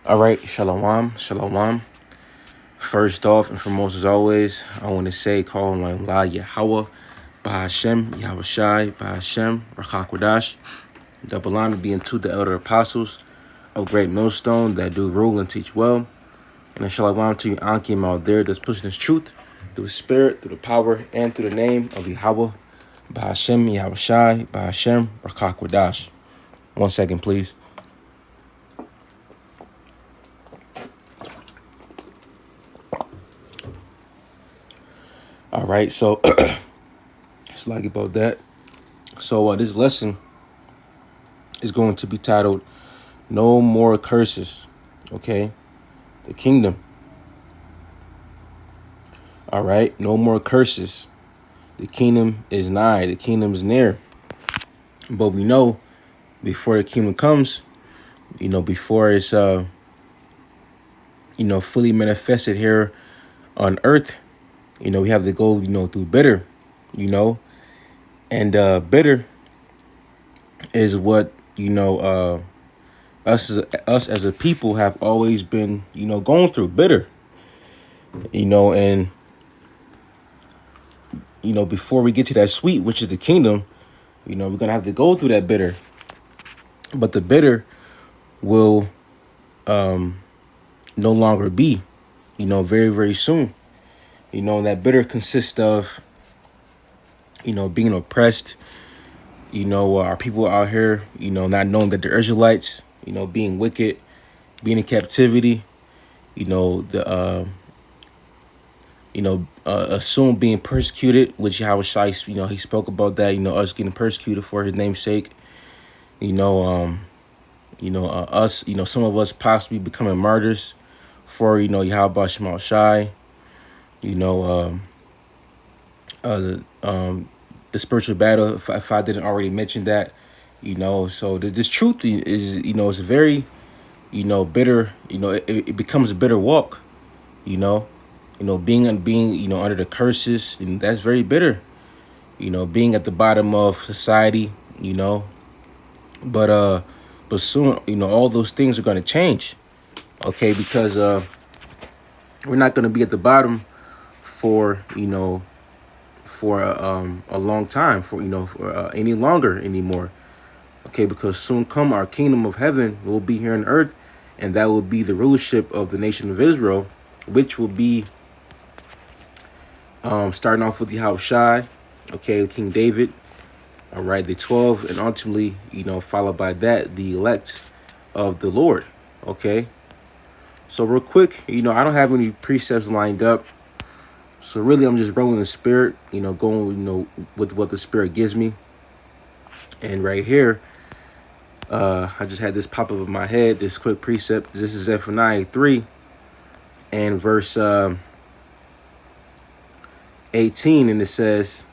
All right, shalom, shalom. First off and foremost, as always, I want to say, call on La Yahweh, Bahashem, Yahweh Shai, Bahashem, Rachakwadash, double honor being to the elder apostles of Great Millstone that do rule and teach well. And a shalom to you, Ankim out there that's pushing his truth through the spirit, through the power, and through the name of Yahweh, Bahashem, Yahweh Shai, Bahashem, Rachakwadash. 1 second, please. All right, so it's like about that. So this lesson is going to be titled "No More Curses." Okay, the kingdom. All right, no more curses. The kingdom is nigh. The kingdom is near. But we know before the kingdom comes, before it's fully manifested here on earth, we have to go, through bitter, and bitter is what us as a people have always been, going through bitter, and before we get to that sweet, which is the kingdom, we're gonna have to go through that bitter. But the bitter will no longer be, very, very soon. And that bitter consists of, being oppressed, our people out here, not knowing that they're Israelites, being wicked, being in captivity, soon being persecuted, which Yahweh Shai, he spoke about that, us getting persecuted for his name's sake, us, some of us possibly becoming martyrs for, Yahweh Shema Shai, the spiritual battle, if I didn't already mention that, so this truth is, it's very, bitter, it becomes a bitter walk, being under the curses, and that's very bitter, being at the bottom of society, but soon, all those things are going to change, okay, because we're not going to be at the bottom for, for a long time, for any longer anymore, okay, because soon come our kingdom of heaven will be here on earth, and that will be the rulership of the nation of Israel, which will be starting off with the Yahweh Shai, okay, King David, all right, the 12, and ultimately, followed by that, the elect of the Lord, okay. So real quick, I don't have any precepts lined up. So really, I'm just rolling the spirit, going, with what the spirit gives me. And right here, I just had this pop up in my head, this quick precept. This is Zephaniah 3 and verse 18. And it says,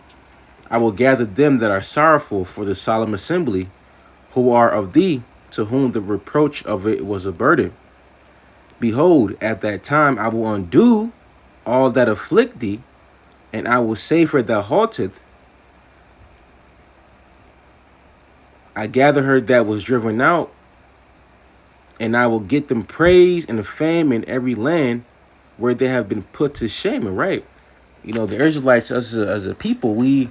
I will gather them that are sorrowful for the solemn assembly, who are of thee, to whom the reproach of it was a burden. Behold, at that time I will undo all that afflict thee, and I will say for thou halteth. I gather her that was driven out, and I will get them praise and fame in every land where they have been put to shame. And right, the Israelites, us as a people, we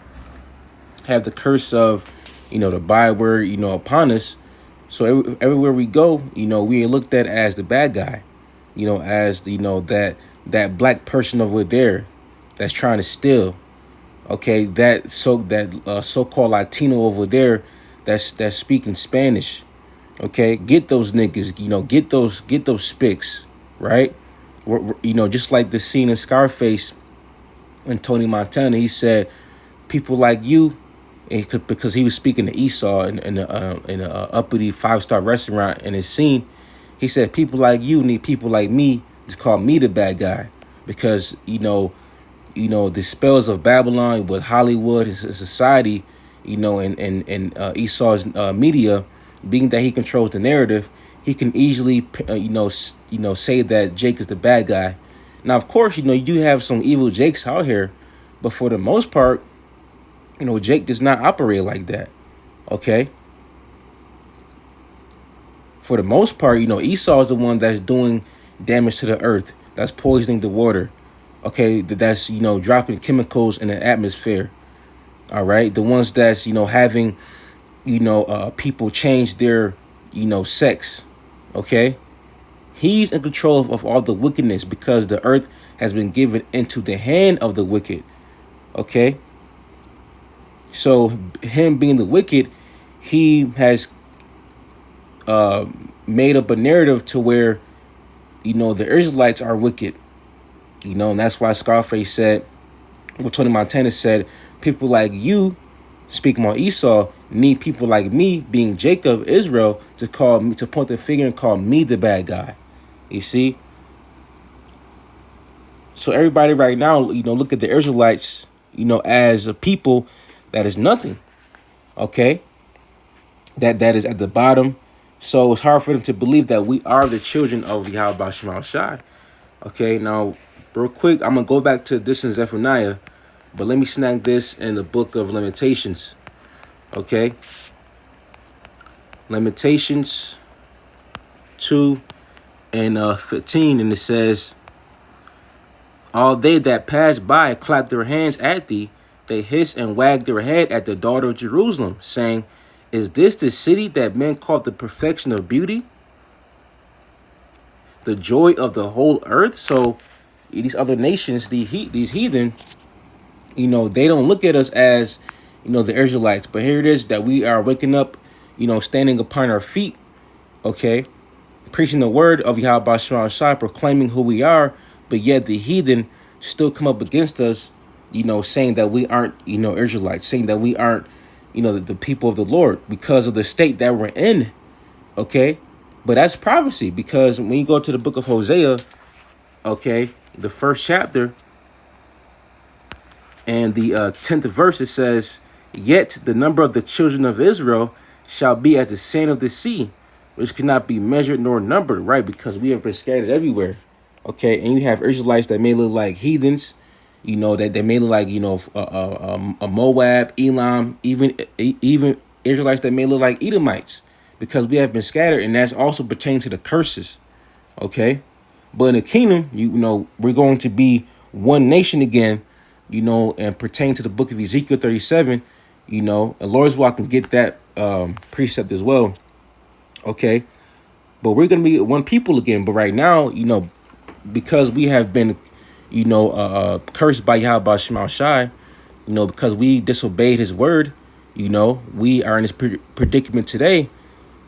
have the curse of, the byword, upon us. So everywhere we go, we are looked at as the bad guy, as that black person over there that's trying to steal. Okay, that so-called Latino over there that's speaking Spanish. Okay, get those niggas, get those spics, right? Just like the scene in Scarface when Tony Montana, he said, people like you, because he was speaking to Esau in a uppity 5-star restaurant in his scene. He said, people like you need people like me. Just call me the bad guy, because the spells of Babylon with Hollywood, his society, and Esau's media, being that he controls the narrative, he can easily say that Jake is the bad guy. Now, of course, you do have some evil Jakes out here, but for the most part, Jake does not operate like that. Okay. for the most part, Esau is the one that's doing damage to the earth, that's poisoning the water. Okay, that's dropping chemicals in the atmosphere. All right, the ones that's having people change their sex. Okay, he's in control of all the wickedness because the earth has been given into the hand of the wicked. Okay, so him being the wicked, he has made up a narrative to where the Israelites are wicked. And that's why Scarface said, well, Tony Montana said, people like you, speaking about Esau, need people like me, being Jacob, Israel, to point the finger and call me the bad guy. You see? So everybody right now, look at the Israelites, as a people that is nothing. Okay? That is at the bottom. So it's hard for them to believe that we are the children of Yahweh Shema Shai. Okay, now, real quick, I'm going to go back to this in Zephaniah, but let me snag this in the book of Lamentations. Okay? Lamentations 2 and 15, and it says, all they that pass by clap their hands at thee, they hiss and wag their head at the daughter of Jerusalem, saying, is this the city that men call the perfection of beauty? The joy of the whole earth? So these other nations, these heathen, they don't look at us as, the Israelites. But here it is that we are waking up, standing upon our feet, okay, preaching the word of Yahweh Shema Shai, proclaiming who we are, but yet the heathen still come up against us, saying that we aren't, Israelites, saying that we aren't, the people of the Lord because of the state that we're in, okay? But that's prophecy, because when you go to the book of Hosea, okay, the first chapter and the 10th verse, it says, yet the number of the children of Israel shall be as the sand of the sea, which cannot be measured nor numbered, right? Because we have been scattered everywhere, okay? And you have Israelites that may look like heathens, that they may look like, a Moab, Elam, even Israelites that may look like Edomites, because we have been scattered, and that's also pertains to the curses, okay? But in the kingdom, we're going to be one nation again, and pertain to the book of Ezekiel 37, and Lord's Will, I can get that precept as well, okay? But we're going to be one people again. But right now, because we have been cursed by Yahweh Shema Shai, because we disobeyed his word, we are in this predicament today.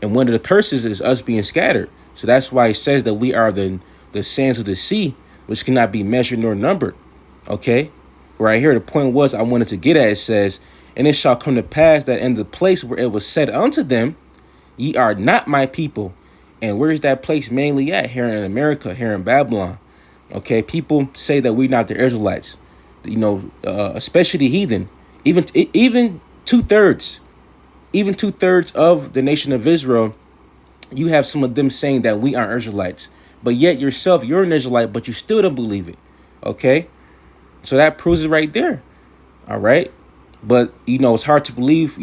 And one of the curses is us being scattered. So that's why it says that we are the sands of the sea, which cannot be measured nor numbered. Okay? Right here, the point was I wanted to get at, it says, and it shall come to pass that in the place where it was said unto them, ye are not my people. And where's that place mainly at? Here in America, here in Babylon. Okay, people say that we're not the Israelites, especially the heathen, even two-thirds of the nation of Israel. You have some of them saying that we aren't Israelites, but yet yourself, you're an Israelite, but you still don't believe it. Okay, so that proves it right there. All right, but it's hard to believe,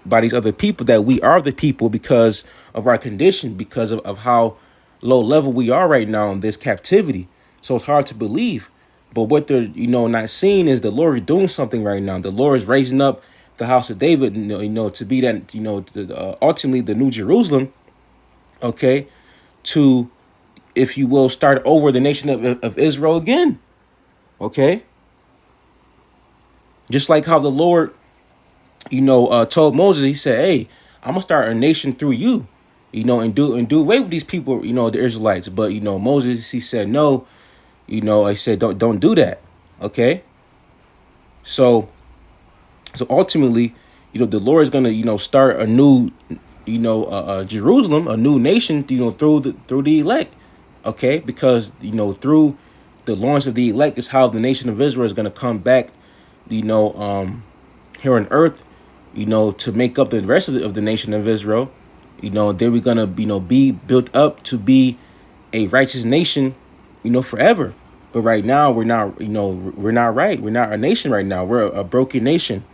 by these other people that we are the people because of our condition, because of how low level we are right now in this captivity. So it's hard to believe. But what they're, not seeing is the Lord is doing something right now. The Lord is raising up the house of David, to be that, ultimately the New Jerusalem, okay, to, if you will, start over the nation of Israel again, okay? Just like how the Lord, told Moses, he said, hey, I'm going to start a nation through you, and do away with these people, the Israelites. But, Moses, he said, no, I said, don't do that. Okay. So ultimately, the Lord is going to, start a new, Jerusalem, a new nation, through the elect. Okay. Because, through the launch of the elect is how the nation of Israel is going to come back, here on earth, to make up the rest of the nation of Israel. Then we're going to, be built up to be a righteous nation, forever. But right now, we're not, we're not right. We're not a nation right now. We're a broken nation.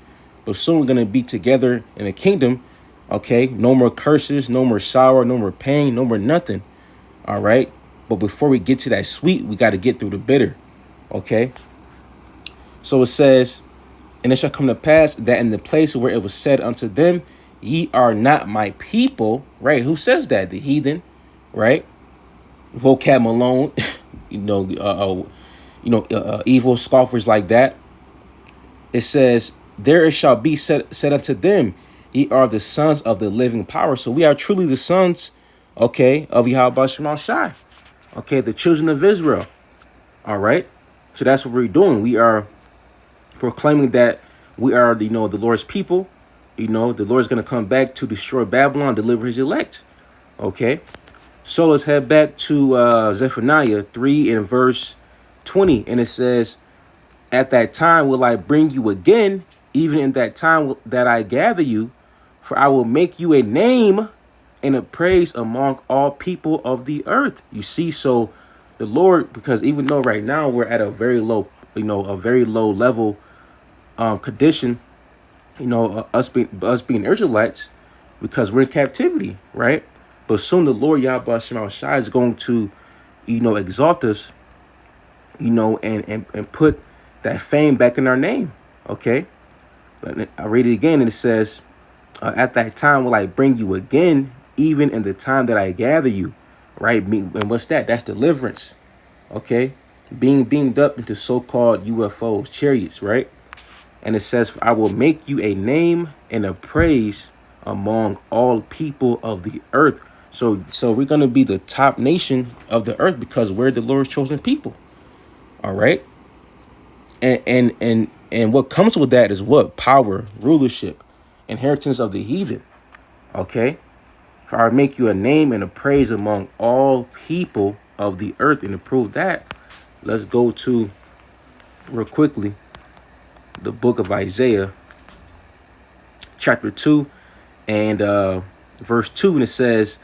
But soon we're going to be together in the kingdom, Okay, no more curses, no more sorrow, no more pain, no more nothing. All right. But before we get to that sweet, we got to get through the bitter. Okay. So it says, and it shall come to pass that in the place where it was said unto them, ye are not my people, right? Who says that? The heathen, right? Vocab Malone, evil scoffers like that. It says, there it shall be said unto them, ye are the sons of the living power. So we are truly the sons, okay, of Yahweh Shema Shai, okay, the children of Israel. All right. So that's what we're doing. We are proclaiming that we are the Lord's people. The Lord's going to come back to destroy Babylon, deliver his elect. Okay. So let's head back to Zephaniah 3 and verse 20. And it says, at that time will I bring you again, even in that time that I gather you, for I will make you a name and a praise among all people of the earth. You see, so the Lord, because even though right now we're at a very low, a very low level condition, us being Israelites, because we're in captivity, right? But soon the Lord Yahweh Shema Shai is going to, exalt us, and put that fame back in our name. Okay. I read it again, and it says, at that time will I bring you again, even in the time that I gather you. Right. And what's that? That's deliverance. Okay. Being beamed up into so-called UFOs, chariots. Right. And it says, I will make you a name and a praise among all people of the earth. So we're going to be the top nation of the earth because we're the Lord's chosen people. All right. And what comes with that is what? Power, rulership, inheritance of the heathen. Okay. For I make you a name and a praise among all people of the earth. And to prove that, let's go to, real quickly, the book of Isaiah, chapter 2 and verse 2. And it says,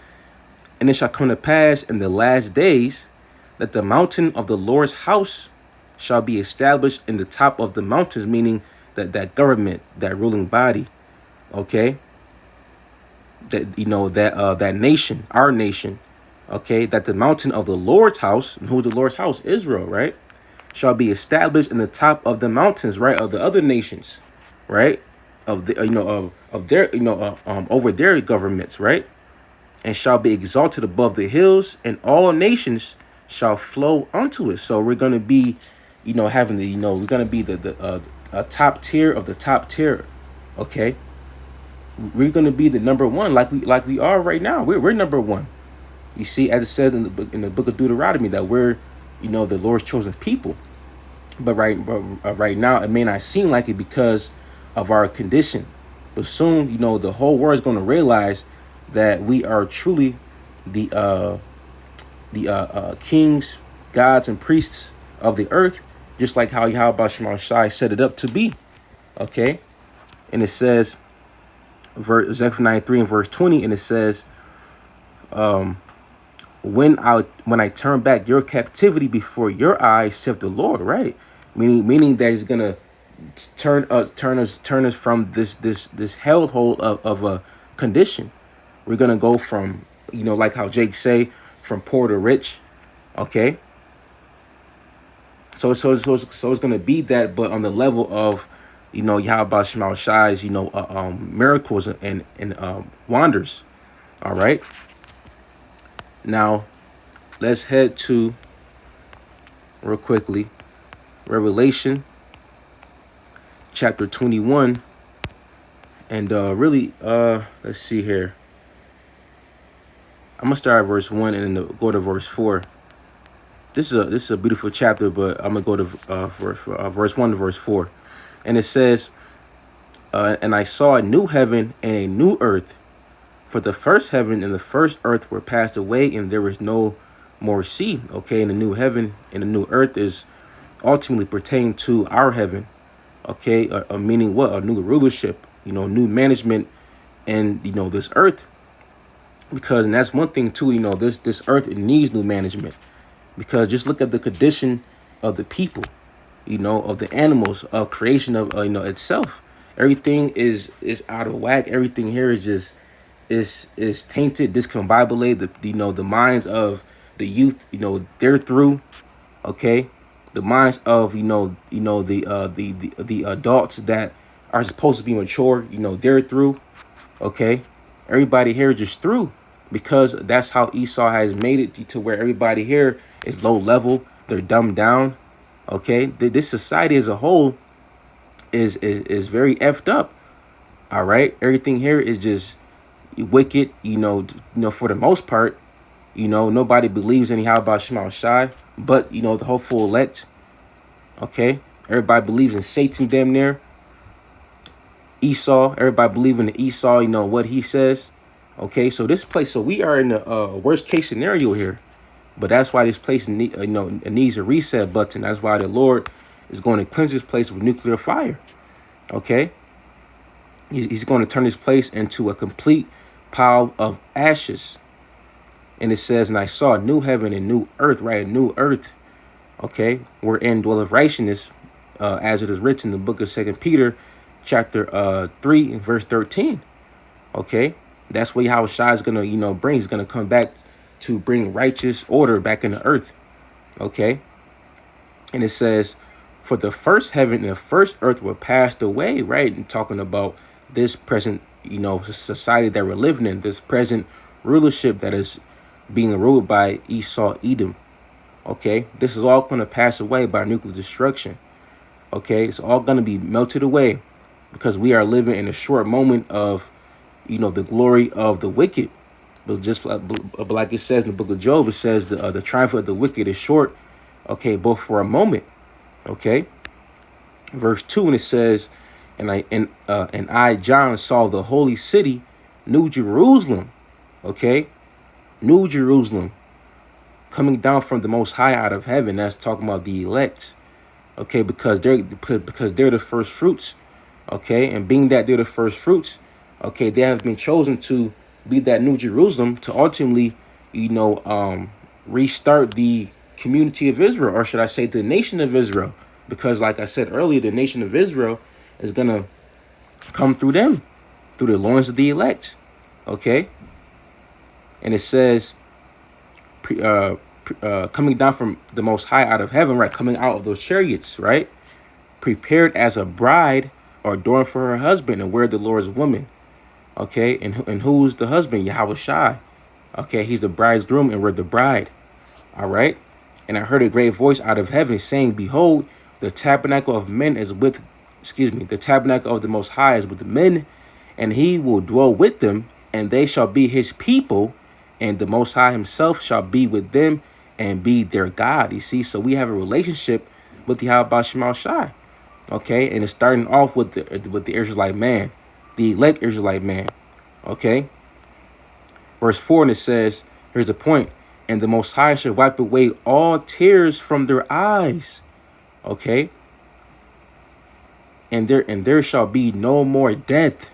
and it shall come to pass in the last days that the mountain of the Lord's house shall be established in the top of the mountains, meaning that government, that ruling body, okay, that nation, our nation, okay, that the mountain of the Lord's house, and who's the Lord's house? Israel, right, shall be established in the top of the mountains, right, of the other nations, right, of the of their over their governments, right, and shall be exalted above the hills, and all nations shall flow unto it. So we're gonna be, having the, we're gonna be the top tier of the top tier. Okay, we're gonna be the number one, like we are right now. We're number one. You see, as it says in the book of Deuteronomy, that we're, the Lord's chosen people. But right now, it may not seem like it because of our condition, but soon, the whole world is going to realize that we are truly the kings, gods, and priests of the earth, just like how Yahweh Shema Shai set it up to be. Okay, and it says, Zephaniah 3 and verse 20, and it says, when I turn back your captivity before your eyes, saith the Lord. Right, meaning that He's gonna turn us from this hellhole of a condition. We're gonna go from, like how Jake say, from poor to rich. Okay. So it's gonna be that, but on the level of, Yahweh Shema Shai's, miracles and wonders. All right. Now, let's head to, real quickly, Revelation chapter 21, and let's see here. I'm gonna start at verse 1 and then go to verse 4. This is a beautiful chapter, but I'm gonna go to verse 1 to verse 4, and it says, and I saw a new heaven and a new earth, for the first heaven and the first earth were passed away, and there was no more sea. Okay, and the new heaven and the new earth is ultimately pertain to our heaven. Okay, meaning what? A new rulership, new management, and this earth. Because, and that's one thing too, this earth, it needs new management. Because just look at the condition of the people, of the animals, of creation of itself. Everything is out of whack. Everything here is just is tainted, discombobulated. The minds of the youth, they're through. Okay, the minds of the adults that are supposed to be mature, they're through. Okay, everybody here is just through, because that's how Esau has made it to where everybody here is low level. They're dumbed down. Okay, this society as a whole is very effed up. All right, everything here is just wicked. For the most part, nobody believes anyhow about Shema Shai, but the hopeful elect. Okay, everybody believes in Satan damn near. Esau, everybody believing in Esau, what he says. Okay, so this place, so we are in the worst case scenario here, but that's why this place it needs a reset button. That's why the Lord is going to cleanse this place with nuclear fire. Okay, he's going to turn this place into a complete pile of ashes. And it says, and I saw a new heaven and new earth, right? A new earth, okay, wherein dwelleth righteousness, as it is written in the book of 2 Peter, chapter 3 and verse 13. Okay, that's what Yahweh Shai is gonna, bring. He's gonna come back to bring righteous order back in the earth. Okay, and it says, for the first heaven and the first earth were passed away, right? And talking about this present, society that we're living in, this present rulership that is being ruled by Esau, Edom. Okay, this is all going to pass away by nuclear destruction. Okay, it's all going to be melted away, because we are living in a short moment of, the glory of the wicked. But just like it says in the book of Job, it says the triumph of the wicked is short. Okay, but for a moment. Okay, verse 2, and it says, and I John saw the holy city, New Jerusalem. Okay, New Jerusalem, coming down from the Most High out of heaven. That's talking about the elect. Okay, because they're the first fruits. Okay, and being that they're the first fruits, okay, they have been chosen to be that New Jerusalem to ultimately, restart the community of Israel, or should I say the nation of Israel? Because like I said earlier, the nation of Israel is gonna come through them, through the loins of the elect. Okay, and it says, coming down from the Most High out of heaven, right? Coming out of those chariots, right? Prepared as a bride or adorned for her husband, and we're the Lord's woman. Okay, and who's the husband? Yahweh Shai. Okay, he's the bridegroom and we're the bride. All right. And I heard a great voice out of heaven saying, behold, the tabernacle of men is with, the tabernacle of the Most High is with the men, and he will dwell with them, and they shall be his people, and the Most High himself shall be with them and be their God. You see, so we have a relationship with the Yahweh Shema Shai. Okay, and it's starting off with the Israelite man, the elect Israelite man. Okay, verse 4, and it says, here's the point, and the Most High shall wipe away all tears from their eyes. Okay, and there shall be no more death.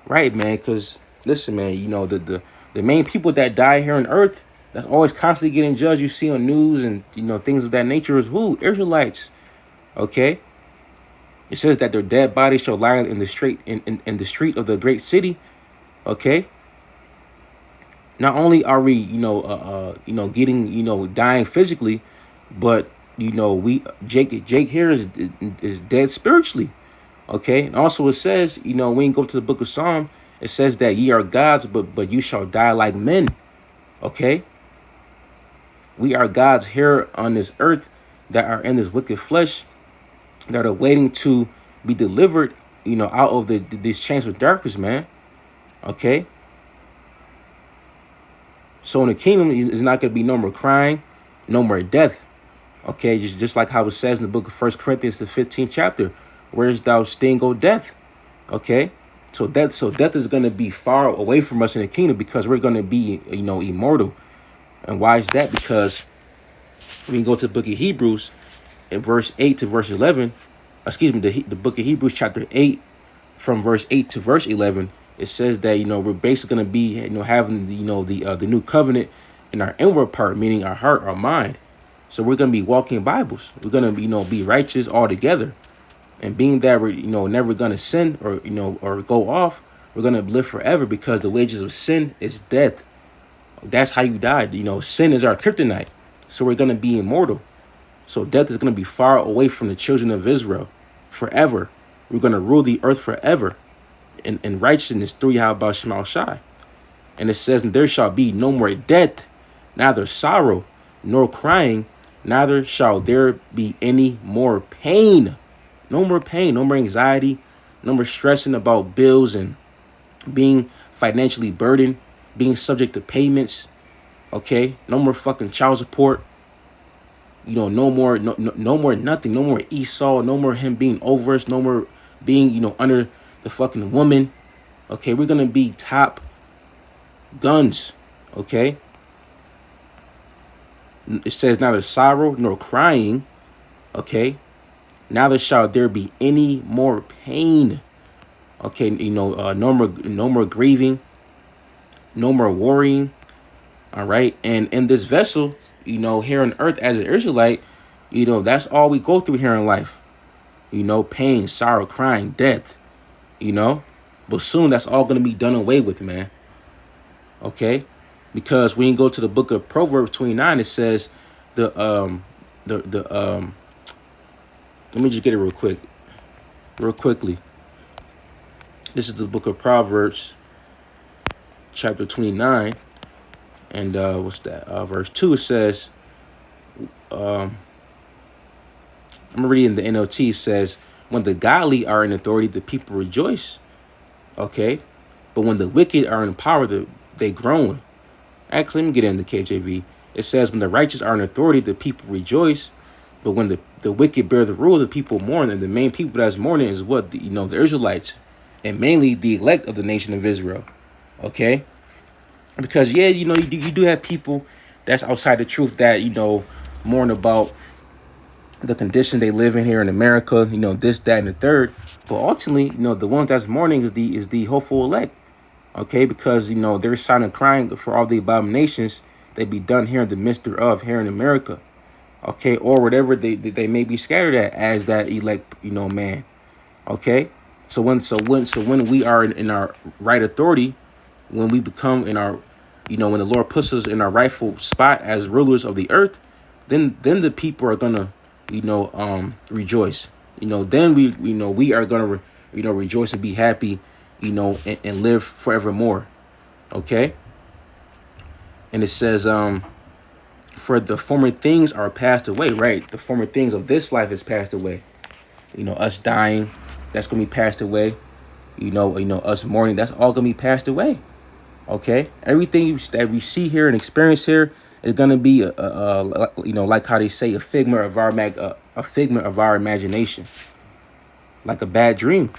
Right, man? Because listen, man, the main people that die here on earth, that's always constantly getting judged, you see on news and things of that nature, is who? Israelites. Okay, it says that their dead bodies shall lie in the street in the street of the great city. Okay, not only are we getting dying physically, but Jake here is dead spiritually. Okay, and also it says, when you go to the book of Psalm, it says that ye are gods, but you shall die like men. Okay, we are gods here on this earth that are in this wicked flesh, that are waiting to be delivered, out of this chains of darkness, man. Okay, so in the kingdom, it's not going to be no more crying, no more death. Okay, just like how it says in the book of 1 Corinthians, the 15th chapter, where's thou sting, O death? Okay, so death is going to be far away from us in the kingdom, because we're going to be, immortal. And why is that? Because we can go to the book of Hebrews in verse 8 to verse 11. The book of Hebrews chapter 8 from verse 8 to verse 11. It says that, we're basically going to be, having the new covenant in our inward part, meaning our heart, our mind. So we're going to be walking Bibles. We're going to, be righteous all together. And being that we're, never going to sin or go off, We're gonna live forever because the wages of sin is death. That's how you died. Sin is our kryptonite. So we're gonna be immortal. So death is gonna be far away from the children of Israel forever. We're gonna rule the earth forever in righteousness through Yahweh Shema Shai. And it says, and there shall be no more death, neither sorrow, nor crying, neither shall there be any more pain. No more pain, no more anxiety, no more stressing about bills and being financially burdened, being subject to payments. Okay, no more fucking child support. No more, no more nothing. No more Esau. No more him being over us. No more being, under the fucking woman. Okay, we're gonna be top guns. Okay. It says neither sorrow nor crying. Okay. Neither shall there be any more pain. Okay, no more grieving, no more worrying. All right, and in this vessel, here on earth as an Israelite, that's all we go through here in life. Pain, sorrow, crying, death. But soon that's all gonna be done away with, man. Okay, because when you go to the book of Proverbs 29, it says the let me just get it real quickly. This is the book of Proverbs, chapter 29, and what's that? Verse 2. It says, I'm reading the NLT. It says, when the godly are in authority, the people rejoice. Okay, but when the wicked are in power, they groan. Actually, let me get in the KJV. It says, when the righteous are in authority, the people rejoice. But when the wicked bear the rule, the people mourn. And the main people that's mourning is what? The Israelites. And mainly the elect of the nation of Israel. Okay? Because, yeah, you do have people that's outside the truth that, mourn about the condition they live in here in America, this, that, and the third. But ultimately, the ones that's mourning is the hopeful elect. Okay? Because, they're silent crying for all the abominations that be done here in the midst of here in America. Okay? Or whatever they may be scattered at as that elect, man. Okay? So when we are in our right authority, when we become in our, when the Lord puts us in our rightful spot as rulers of the earth, then the people are gonna, rejoice. Then we are gonna, rejoice and be happy, and live forevermore. Okay. And it says, for the former things are passed away, right? The former things of this life is passed away. Us dying, that's gonna be passed away. Us mourning, that's all gonna be passed away. Okay, everything that we see here and experience here is gonna be like how they say, a figment of our imagination, like a bad dream.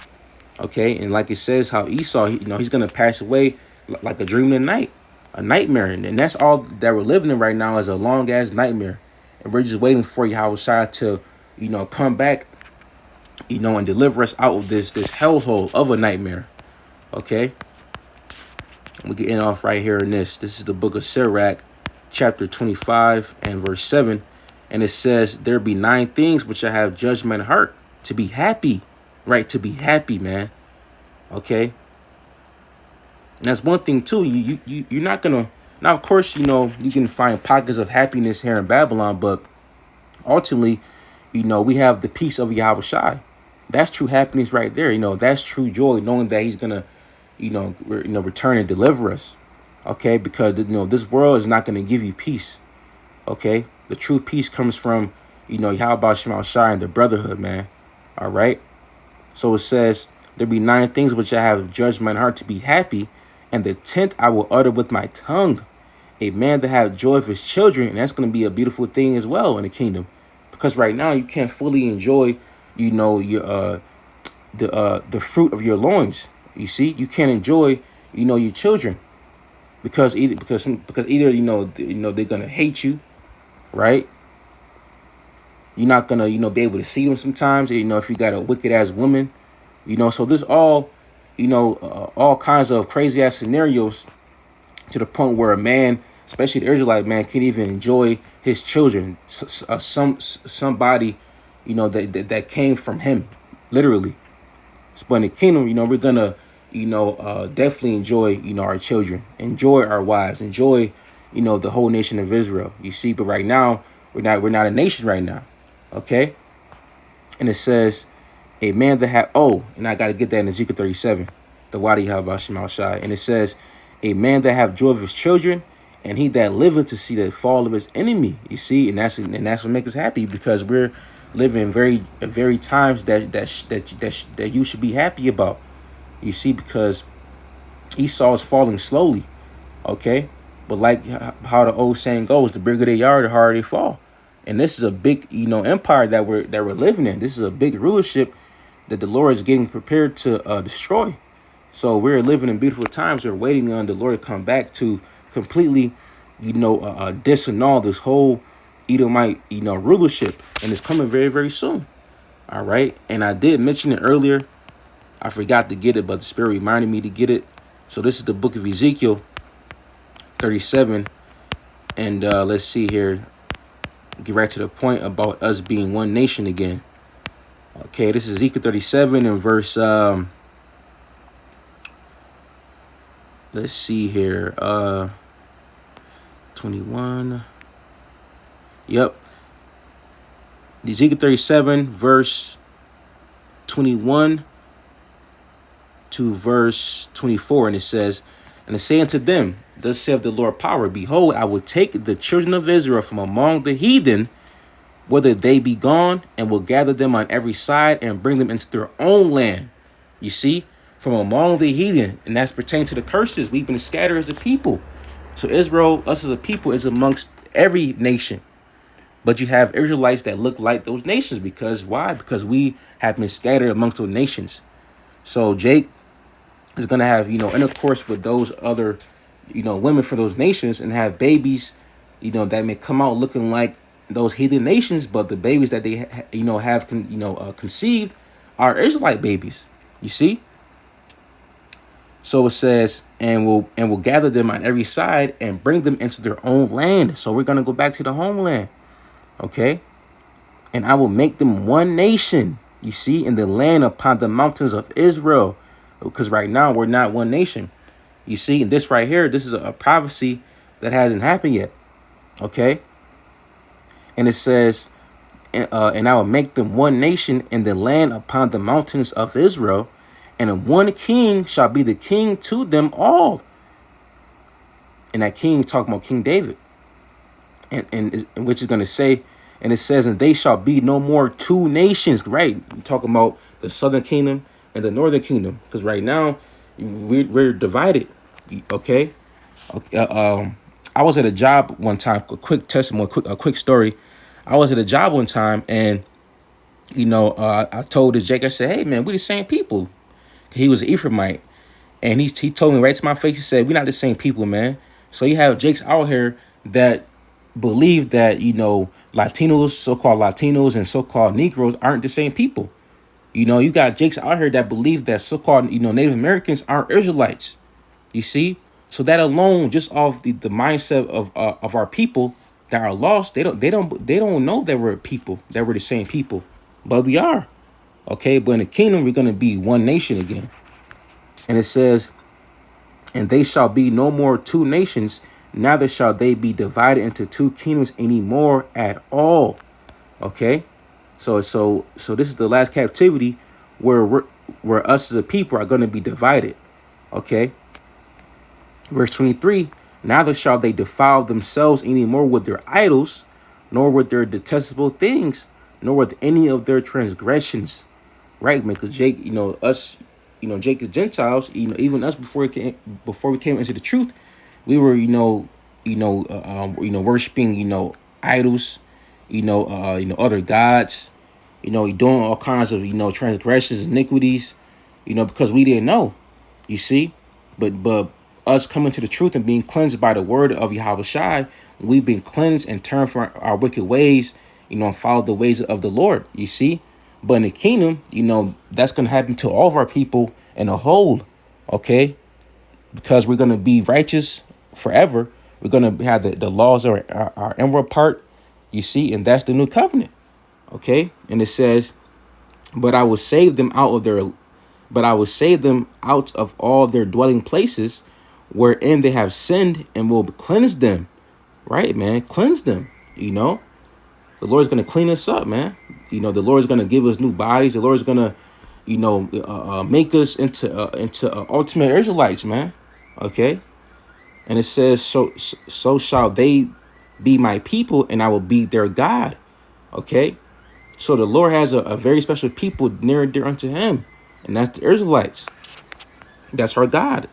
Okay, and like it says how Esau, he's gonna pass away like a dream in the night, a nightmare, and that's all that we're living in right now, is a long ass nightmare, and we're just waiting for Yahweh Shai to, come back, and deliver us out of this hellhole of a nightmare. Okay. We get in off right here in this. This is the book of Sirach, chapter 25 and verse 7. And it says, there be 9 things which I have judged mine heart to be happy. Right? To be happy, man. Okay. And that's one thing too. You're not gonna, now of course, you can find pockets of happiness here in Babylon, but ultimately, we have the peace of Yahweh Shai. That's true happiness right there. That's true joy, knowing that he's gonna, return and deliver us. Okay, because this world is not going to give you peace. Okay, the true peace comes from Yahweh Shema Shai and the brotherhood, man. All right. So it says, there be 9 things which I have judged mine heart to be happy, and the 10th I will utter with my tongue. A man that have joy of his children, and that's going to be a beautiful thing as well in the kingdom, because right now you can't fully enjoy, your the fruit of your loins. You see, you can't enjoy, your children, because either they're gonna hate you, right? You're not gonna be able to see them sometimes. If you got a wicked ass woman, So there's all, all kinds of crazy ass scenarios, to the point where a man, especially the Israelite man, can't even enjoy his children. Somebody, that came from him, literally. But in the kingdom, we're gonna, definitely enjoy, our children, enjoy our wives, enjoy, the whole nation of Israel. You see, but right now we're not a nation right now. Okay, and it says a man that had and I got to get that in Ezekiel 37, the Wadi Habashim Shai, and it says a man that have joy of his children, and he that liveth to see the fall of his enemy. You see, and that's what makes us happy, because we're living very times that you should be happy about. You see, because Esau is falling slowly. Okay, but like how the old saying goes, the bigger they are, the harder they fall. And this is a big, empire that we're living in. This is a big rulership that the Lord is getting prepared to destroy. So we're living in beautiful times. We're waiting on the Lord to come back to completely, disannul this whole Edomite, rulership, and it's coming very, very soon. All right, and I did mention it earlier. I forgot to get it, but the Spirit reminded me to get it. So this is the book of Ezekiel 37, and let's see here. Get right to the point about us being one nation again. Okay, this is Ezekiel 37 and verse. Let's see here. 21. Yep. Ezekiel 37 verse 21 to verse 24, and it says, and it say unto them, thus saith the Lord power, behold, I will take the children of Israel from among the heathen, whether they be gone, and will gather them on every side and bring them into their own land. You see, from among the heathen, and that's pertaining to the curses. We've been scattered as a people. So Israel, us as a people, is amongst every nation. But you have Israelites that look like those nations. Because why? Because we have been scattered amongst those nations. So Jake is going to have, intercourse with those other, women for those nations, and have babies, that may come out looking like those heathen nations, but the babies that they, have, conceived are Israelite babies. You see? So it says, and will gather them on every side and bring them into their own land. So we're going to go back to the homeland. Okay? And I will make them one nation, you see, in the land upon the mountains of Israel. Because right now we're not one nation. You see, and this right here, this is a prophecy that hasn't happened yet. Okay? And it says, and I will make them one nation in the land upon the mountains of Israel, and one king shall be the king to them all. And that king talking about King David. And which is going to say, and it says, and they shall be no more two nations, right? We're talking about the southern kingdom and the northern kingdom. Because right now, we're divided, okay? I was at a job one time, a quick testimony, a quick story. I was at a job one time, and, I told this Jake, I said, hey, man, we the same people. He was an Ephraimite, and he told me right to my face, he said, we're not the same people, man. So you have Jakes out here that believe that, Latinos, so-called Latinos and so-called Negroes aren't the same people. You got Jakes out here that believe that so-called, Native Americans aren't Israelites. You see? So that alone, just off the mindset of our people that are lost, they don't know that we're people, that we're the same people. But we are. Okay, but in the kingdom, we're going to be one nation again. And it says, and they shall be no more two nations, neither shall they be divided into two kingdoms anymore at all. Okay, so this is the last captivity where us as a people are going to be divided. Okay, verse 23, neither shall they defile themselves anymore with their idols, nor with their detestable things, nor with any of their transgressions. Right, man, because Jake, us, Jake is Gentiles, even us before we came into the truth, we were, worshiping, idols, other gods, doing all kinds of, transgressions, iniquities, because we didn't know, you see, but us coming to the truth and being cleansed by the word of Yahweh Shai, we've been cleansed and turned from our wicked ways, and follow the ways of the Lord, you see. But in the kingdom, that's going to happen to all of our people in a whole, okay? Because we're going to be righteous forever. We're going to have the laws of our inward part, you see, and that's the new covenant, okay? And it says, but I will save them out of but I will save them out of all their dwelling places wherein they have sinned, and will cleanse them. Right, man? Cleanse them. The Lord's going to clean us up, man. The Lord's going to give us new bodies. The Lord's going to, make us into ultimate Israelites, man. Okay. And it says, so shall they be my people, and I will be their God. Okay. So the Lord has a very special people near and dear unto him, and that's the Israelites. That's our God.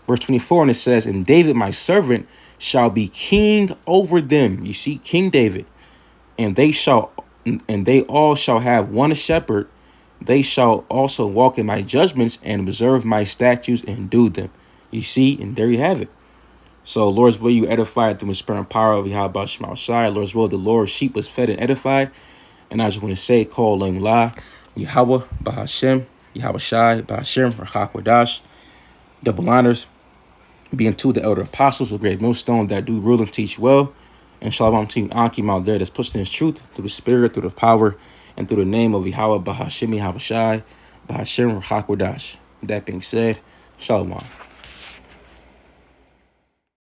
Verse 24, and it says, and David, my servant, shall be king over them. You see, King David. And they all shall have one shepherd. They shall also walk in my judgments and observe my statutes and do them. You see, and there you have it. So, Lord's will, you edified through the spirit and power of Yahweh Shema Shai. Lord's will, the Lord's sheep was fed and edified. And I just want to say, call Lam La, Yahweh, Bahashem, Yahweh Shai, Bahashem, Rachak Wadash. Double honors, being to the elder apostles, a great millstone that do rule and teach well. And shalom to you, Akim out there that's pushing his truth through the spirit, through the power, and through the name of Yahweh, Bahashem, Yahweh Shai, Bahashem, Rachak Wadash. That being said, shalom.